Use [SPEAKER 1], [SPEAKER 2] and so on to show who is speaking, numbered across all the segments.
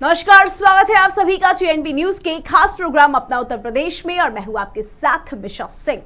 [SPEAKER 1] नमस्कार, स्वागत है आप सभी का चीएनबी न्यूज के खास प्रोग्राम अपना उत्तर प्रदेश में और मैं हूं आपके साथ मिशा सिंह।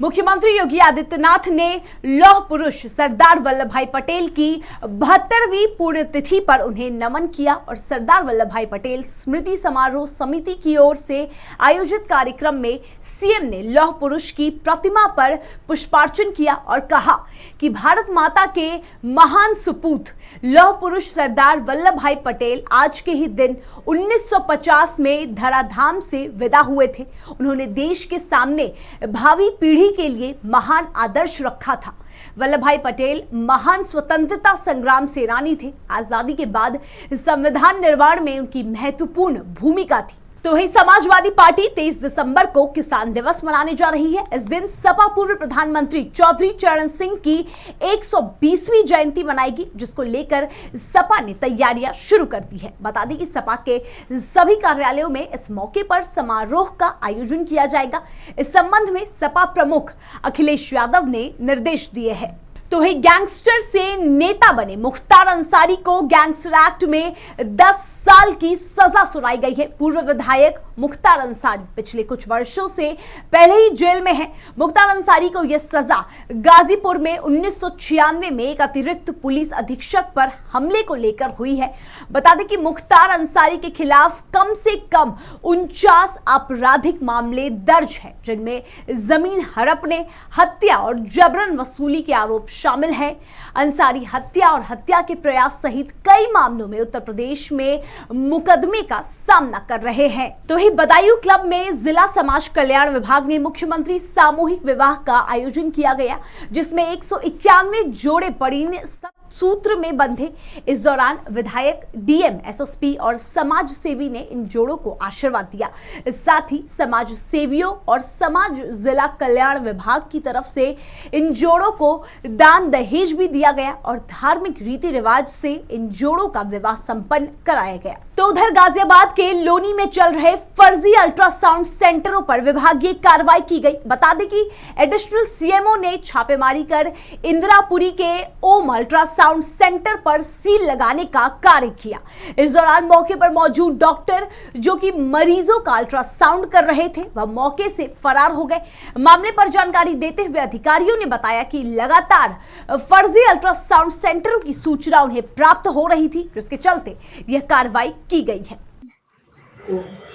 [SPEAKER 1] मुख्यमंत्री योगी आदित्यनाथ ने लौह पुरुष सरदार वल्लभ भाई पटेल की 72वीं पुण्यतिथि पर उन्हें नमन किया और सरदार वल्लभ भाई पटेल स्मृति समारोह समिति की ओर से आयोजित कार्यक्रम में सीएम ने लौह पुरुष की प्रतिमा पर पुष्पार्चन किया और कहा कि भारत माता के महान सुपूत लौह पुरुष सरदार वल्लभ भाई पटेल आज के ही दिन 1950 में धराधाम से विदा हुए थे। उन्होंने देश के सामने भावी पीढ़ी के लिए महान आदर्श रखा था। वल्लभ भाई पटेल महान स्वतंत्रता संग्राम सेनानी थे। आजादी के बाद संविधान निर्माण में उनकी महत्वपूर्ण भूमिका थी। तो वही समाजवादी पार्टी 23 दिसंबर को किसान दिवस मनाने जा रही है। इस दिन सपा पूर्व प्रधानमंत्री चौधरी चरण सिंह की 120वीं जयंती मनाएगी, जिसको लेकर सपा ने तैयारियां शुरू कर दी है। बता दें कि सपा के सभी कार्यालयों में इस मौके पर समारोह का आयोजन किया जाएगा। इस संबंध में सपा प्रमुख अखिलेश यादव ने निर्देश दिए हैं। तो वही गैंगस्टर से नेता बने मुख्तार अंसारी को गैंगस्टर एक्ट में 10 साल की सजा सुनाई गई है। पूर्व विधायक मुख्तार अंसारी पिछले कुछ वर्षों से पहले ही जेल में है। मुख्तार अंसारी को यह सजा गाजीपुर में 1996 में एक अतिरिक्त पुलिस अधीक्षक पर हमले को लेकर हुई है। बता दें कि मुख्तार अंसारी के खिलाफ कम से कम 49 आपराधिक मामले दर्ज हैं, जिनमें जमीन हड़पने, हत्या और जबरन वसूली के आरोप शामिल है। अंसारी हत्या और हत्या के प्रयास सहित कई मामलों में उत्तर प्रदेश में मुकदमे का सामना कर रहे हैं। तो ही बदायूं क्लब में जिला समाज कल्याण विभाग ने मुख्यमंत्री सामूहिक विवाह का आयोजन किया गया, जिसमें 191 जोड़े परिणय सूत्र में बंधे। इस दौरान विधायक, डीएम, एसएसपी और समाज सेवी ने इन जोड़ों को आशीर्वाद दिया। साथ ही समाज सेवियों और समाज जिला कल्याण विभाग की तरफ से इन जोड़ों को दान दहेज भी दिया गया और धार्मिक रीति रिवाज से इन जोड़ों का विवाह संपन्न कराया गया। तो उधर गाजियाबाद के लोनी में चल रहे फर्जी अल्ट्रासाउंड सेंटरों पर विभागीय कार्रवाई की गई। बता दें कि एडिशनल सीएमओ ने छापेमारी कर इंदिरापुरी के ओम अल्ट्रासाउंड सेंटर पर सील लगाने का कार्य किया। इस दौरान मौके पर मौजूद डॉक्टर, जो कि मरीजों का अल्ट्रासाउंड कर रहे थे, वह मौके से फरार हो गए। मामले पर जानकारी देते हुए अधिकारियों ने बताया कि लगातार फर्जी अल्ट्रासाउंड सेंटरों की सूचना उन्हें प्राप्त हो रही थी, जिसके चलते यह कार्रवाई की गई है।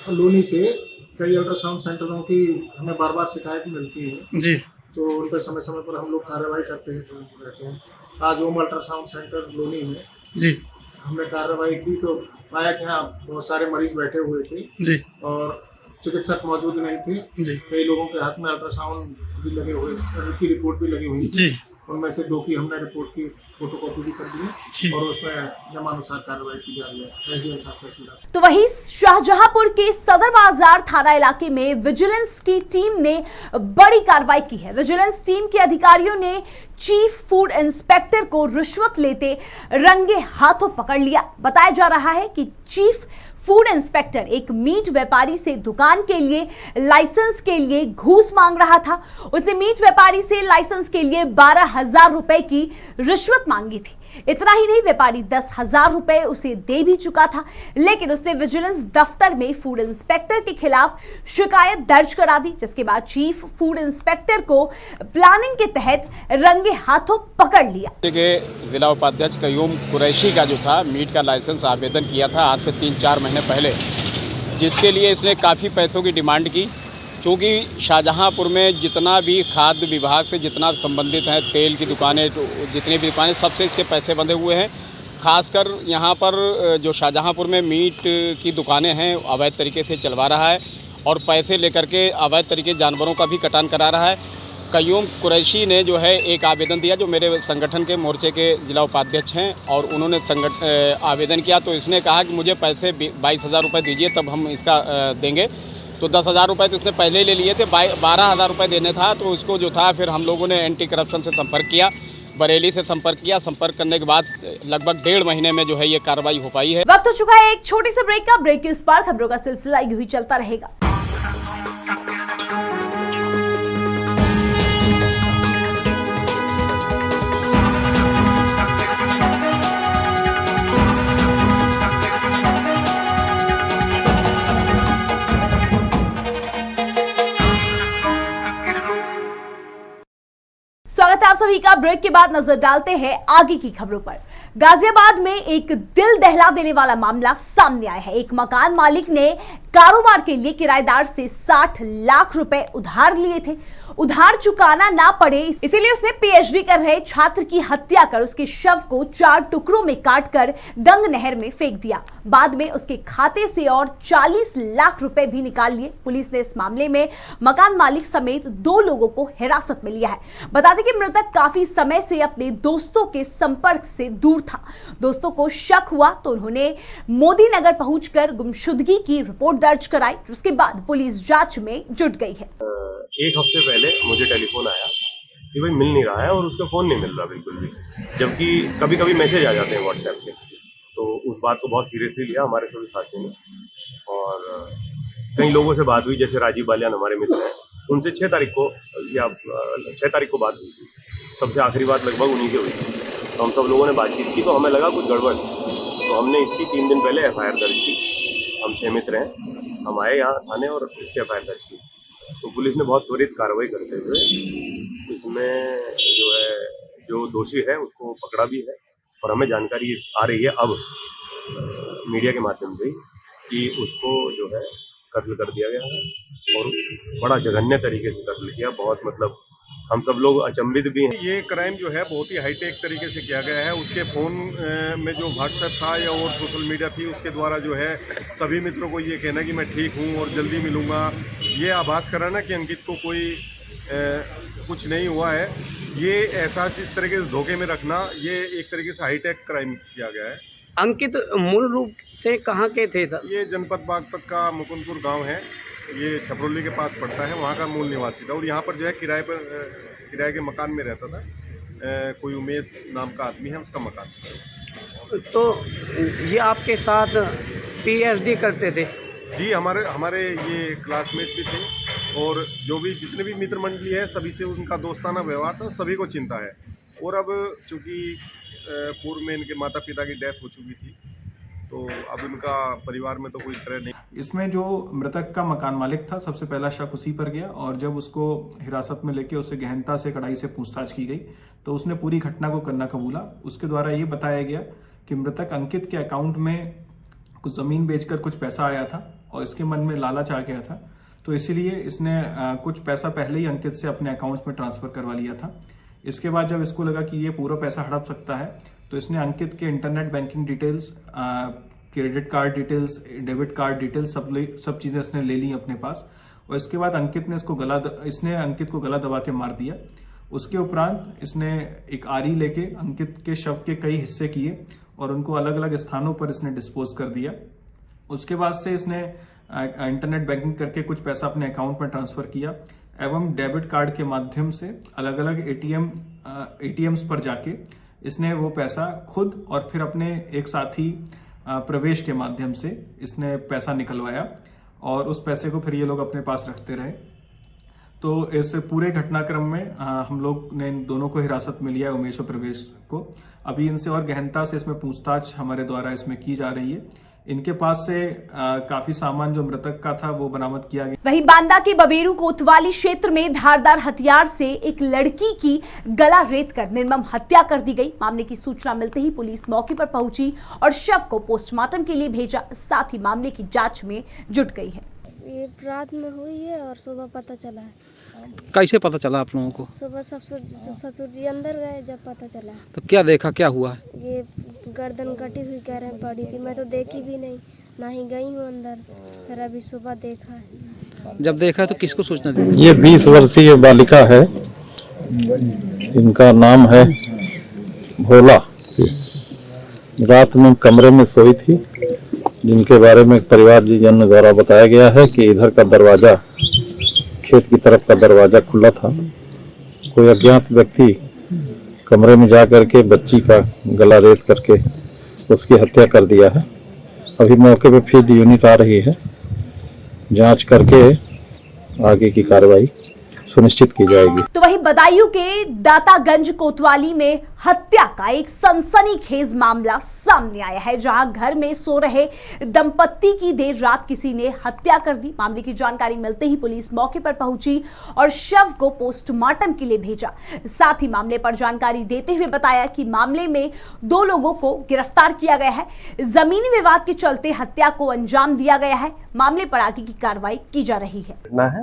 [SPEAKER 2] लोनी से कई अल्ट्रासाउंड सेंटरों की हमें बार बार शिकायत मिलती है जी, तो उन पर समय समय पर हम लोग कार्रवाई करते रहते हैं। आज ओम अल्ट्रासाउंड सेंटर लोनी में जी हमने कार्रवाई की तो पाया कि हाँ बहुत सारे मरीज बैठे हुए थे जी और चिकित्सक मौजूद नहीं थे जी। कई लोगों के हाथ में अल्ट्रासाउंड भी लगे हुए, उनकी रिपोर्ट भी लगी हुई जी। उनमें से 2 की हमने रिपोर्ट की फोटोकॉपी भी कर दी और उसमें नियमानुसार कार्रवाई की जा रही है।
[SPEAKER 1] तो वहीं शाहजहांपुर के सदर बाजार थाना इलाके में विजिलेंस की टीम ने बड़ी कार्रवाई की है। विजिलेंस टीम के अधिकारियों ने चीफ फूड इंस्पेक्टर को रिश्वत लेते रंगे हाथों पकड़ लिया। बताया जा रहा है कि चीफ फूड इंस्पेक्टर एक मीट व्यापारी से दुकान के लिए लाइसेंस के लिए घूस मांग रहा था। उसने मीट व्यापारी से लाइसेंस के लिए 12,000 रुपए की रिश्वत मांगी थी। इतना ही नहीं, व्यापारी 10,000 रुपए उसे दे भी चुका था, लेकिन उसने विजिलेंस दफ्तर में फूड इंस्पेक्टर के खिलाफ शिकायत दर्ज करा दी, जिसके बाद चीफ फूड इंस्पेक्टर को प्लानिंग के तहत रंगे हाथों पकड़ लिया।
[SPEAKER 3] जिला उपाध्यक्ष कयूम कुरैशी का जो था मीट का लाइसेंस आवेदन किया था आज से 3-4 महीने पहले, जिसके लिए इसने काफ़ी पैसों की डिमांड की। क्योंकि शाहजहांपुर में जितना भी खाद्य विभाग से जितना संबंधित है, तेल की दुकानें, जितनी भी दुकानें, सबसे इसके पैसे बंधे हुए हैं। खासकर यहाँ पर जो शाहजहांपुर में मीट की दुकानें हैं अवैध तरीके से चलवा रहा है और पैसे लेकर के अवैध तरीके जानवरों का भी कटान करा रहा है। कयूम कुरैशी ने जो है एक आवेदन दिया, जो मेरे संगठन के मोर्चे के जिला उपाध्यक्ष हैं, और उन्होंने आवेदन किया तो इसने कहा कि मुझे पैसे 22,000 रुपये दीजिए तब हम इसका देंगे। तो 10,000 रुपये तो उसने पहले ही ले लिए थे, 12,000 रुपये देने था। तो उसको जो था फिर हम लोगों ने एंटी करप्शन से संपर्क किया। बरेली से संपर्क किया। संपर्क करने के बाद लगभग 1.5 महीने में जो है ये कार्रवाई हो पाई है।
[SPEAKER 1] वक्त हो चुका है एक छोटी सी ब्रेक का। ब्रेक के उस पार खबरों का सिलसिला यूं ही चलता रहेगा। स्वागत है आप सभी का। ब्रेक के बाद नजर डालते हैं आगे की खबरों पर। गाजियाबाद में एक दिल दहला देने वाला मामला सामने आया है। एक मकान मालिक ने कारोबार के लिए किराएदार से 60 लाख रुपए उधार लिए थे। उधार चुकाना ना पड़े इसीलिए उसने पीएचडी कर रहे छात्र की हत्या कर उसके शव को 4 टुकड़ों में काटकर गंग नहर में फेंक दिया। बाद में उसके खाते से और 40 लाख रुपए भी निकाल लिए। पुलिस ने इस मामले में मकान मालिक समेत 2 लोगों को हिरासत में लिया है। बता दें कि मृतक काफी समय से अपने दोस्तों के संपर्क से दूर था। दोस्तों को शक हुआ तो उन्होंने मोदी नगर पहुंचकर गुमशुदगी की रिपोर्ट दर्ज कराई, जिसके बाद पुलिस जांच में जुट गई है।
[SPEAKER 4] एक हफ्ते पहले मुझे टेलीफोन आया कि भाई मिल नहीं रहा है और उसका फ़ोन नहीं मिल रहा बिल्कुल भी, जबकि कभी कभी मैसेज आ जाते हैं व्हाट्सएप पे। तो उस बात को बहुत सीरियसली लिया हमारे सभी साथियों ने और कई लोगों से बात हुई, जैसे राजीव बालियान हमारे मित्र हैं, उनसे 6 तारीख को या 6 तारीख को बात हुई थी। सबसे आखिरी बात लगभग उन्हीं से हुई थी। तो हम सब लोगों ने बातचीत की तो हमें लगा कुछ गड़बड़, तो हमने इसकी 3 दिन पहले FIR दर्ज की। हम 6 मित्र हैं, हम आए यहाँ थाने और इसकी FIR दर्ज की। तो पुलिस ने बहुत त्वरित कार्रवाई करते हुए इसमें जो दोषी है उसको पकड़ा भी है और हमें जानकारी आ रही है अब मीडिया के माध्यम से कि उसको जो है कत्ल कर दिया गया है और बड़ा जघन्य तरीके से कत्ल किया। बहुत मतलब हम सब लोग अचंभित भी हैं।
[SPEAKER 5] ये क्राइम जो है बहुत ही हाईटेक तरीके से किया गया है। उसके फ़ोन में जो व्हाट्सएप था या और सोशल मीडिया थी उसके द्वारा जो है सभी मित्रों को ये कहना कि मैं ठीक हूँ और जल्दी मिलूँगा, ये आभास कराना कि अंकित को कोई कुछ नहीं हुआ है, ये एहसास इस तरीके से धोखे में रखना, ये एक तरीके से हाईटेक क्राइम किया गया है।
[SPEAKER 6] अंकित मूल रूप से कहाँ के थे सर?
[SPEAKER 5] ये जनपद बागपत का मुकुंदपुर गाँव है, ये छपरौली के पास पड़ता है, वहाँ का मूल निवासी था और यहाँ पर जो है किराए के मकान में रहता था। कोई उमेश नाम का आदमी है, उसका मकान।
[SPEAKER 6] तो ये आपके साथ पीएचडी करते थे?
[SPEAKER 5] जी, हमारे ये क्लासमेट भी थे और जो भी जितने भी मित्र मंडली है सभी से उनका दोस्ताना व्यवहार था, सभी को चिंता है। और अब चूँकि पूर्व में इनके माता पिता की डेथ हो चुकी थी तो अब इनका परिवार में तो कोई तरह नहीं।
[SPEAKER 7] इसमें जो मृतक का मकान मालिक था, सबसे पहला शक उसी पर गया और जब उसको हिरासत में लेके उससे गहनता से कड़ाई से पूछताछ की गई तो उसने पूरी घटना को करना कबूला। उसके द्वारा ये बताया गया कि मृतक अंकित के अकाउंट में कुछ ज़मीन बेचकर कुछ पैसा आया था और इसके मन में लालच आ गया था, तो इसीलिए इसने कुछ पैसा पहले ही अंकित से अपने अकाउंट्स में ट्रांसफ़र करवा लिया था। इसके बाद जब इसको लगा कि ये पूरा पैसा हड़प सकता है तो इसने अंकित के internet banking details, credit card details, debit card details सब चीज़ें इसने ले ली अपने पास और इसके बाद अंकित को गला दबा के मार दिया। उसके उपरांत इसने एक आरी लेके अंकित के शव के कई हिस्से किए और उनको अलग अलग स्थानों पर इसने डिस्पोज कर दिया। उसके बाद से इसने इंटरनेट बैंकिंग करके कुछ पैसा अपने अकाउंट में ट्रांसफ़र किया एवं डेबिट कार्ड के माध्यम से अलग अलग एटीएम्स पर जाके इसने वो पैसा खुद और फिर अपने एक साथी प्रवेश के माध्यम से इसने पैसा निकलवाया और उस पैसे को फिर ये लोग अपने पास रखते रहे। तो इस पूरे घटनाक्रम में हम लोग ने इन दोनों को हिरासत में लिया है, उमेश और प्रवेश को। अभी इनसे और गहनता से इसमें पूछताछ हमारे द्वारा इसमें की जा रही है। इनके पास से काफी सामान जो मृतक का था वो बरामद किया गया।
[SPEAKER 1] वहीं बांदा के बबेरू कोतवाली क्षेत्र में धारदार हथियार से एक लड़की की गला रेत कर निर्मम हत्या कर दी गई। मामले की सूचना मिलते ही पुलिस मौके पर पहुंची और शव को पोस्टमार्टम के लिए भेजा, साथ ही मामले की जांच में जुट गई है।
[SPEAKER 8] ये रात में हुई है और सुबह पता चला है।
[SPEAKER 9] कैसे पता चला आप लोगों को?
[SPEAKER 8] सुबह ससुर जी अंदर गए, जब पता चला।
[SPEAKER 9] तो क्या देखा, क्या हुआ?
[SPEAKER 8] ये गर्दन कटी हुई कह रहे हैं पड़ी थी, मैं तो देखी भी नहीं, ना ही गई हूँ अंदर, फिर अभी सुबह देखा है।
[SPEAKER 9] जब देखा तो किसको सूचना दी?
[SPEAKER 10] ये 20 वर्षीय बालिका है, इनका नाम है भोला। रात में कमरे में सोई थी, जिनके बारे में परिवारजन द्वारा बताया गया है कि इधर का दरवाजा, खेत की तरफ का दरवाजा खुला था। कोई अज्ञात व्यक्ति कमरे में जा करके बच्ची का गला रेत करके उसकी हत्या कर दिया है। अभी मौके पे फील्ड यूनिट आ रही है, जांच करके आगे की कार्रवाई सुनिश्चित की जाएगी।
[SPEAKER 1] तो वहीं बदायूं के दातागंज कोतवाली में हत्या का एक सनसनीखेज मामला सामने आया है, जहां घर में सो रहे दंपत्ति की देर रात किसी ने हत्या कर दी। मामले की जानकारी मिलते ही पुलिस मौके पर पहुंची और शव को पोस्टमार्टम के लिए भेजा। साथ ही मामले पर जानकारी देते हुए बताया कि मामले में 2 लोगों को गिरफ्तार किया गया है। जमीनी विवाद के चलते हत्या को अंजाम दिया गया है। मामले पर आगे की कार्रवाई की जा रही है।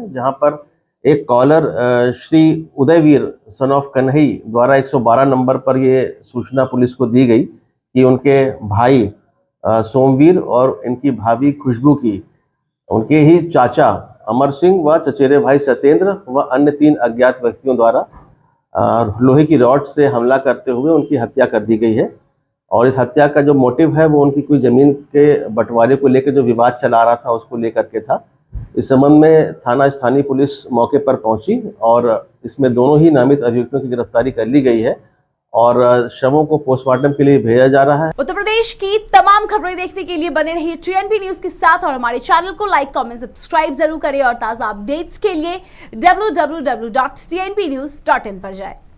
[SPEAKER 11] जहां पर एक caller Shri Udayveer son of Kanhai द्वारा 112 नंबर पर ये सूचना पुलिस को दी गई कि उनके भाई सोमवीर और इनकी भाभी खुशबू की उनके ही चाचा अमर सिंह व चचेरे भाई सत्येंद्र व अन्य 3 अज्ञात व्यक्तियों द्वारा लोहे की रॉड से हमला करते हुए उनकी हत्या कर दी गई है। और इस हत्या का जो मोटिव है वो उनकी कोई जमीन के बंटवारे को लेकर जो विवाद चला रहा था उसको लेकर के था। इस संबंध में थाना स्थानीय पुलिस मौके पर पहुंची और इसमें दोनों ही नामित अभियुक्तों की गिरफ्तारी कर ली गई है और शवों को पोस्टमार्टम के लिए भेजा जा रहा है।
[SPEAKER 1] उत्तर प्रदेश की तमाम खबरें देखने के लिए बने रहिए TNP न्यूज के साथ और हमारे चैनल को लाइक, कमेंट, सब्सक्राइब जरूर करें और ताजा अपडेट्स के लिए www.tnpnews.in पर जाएं।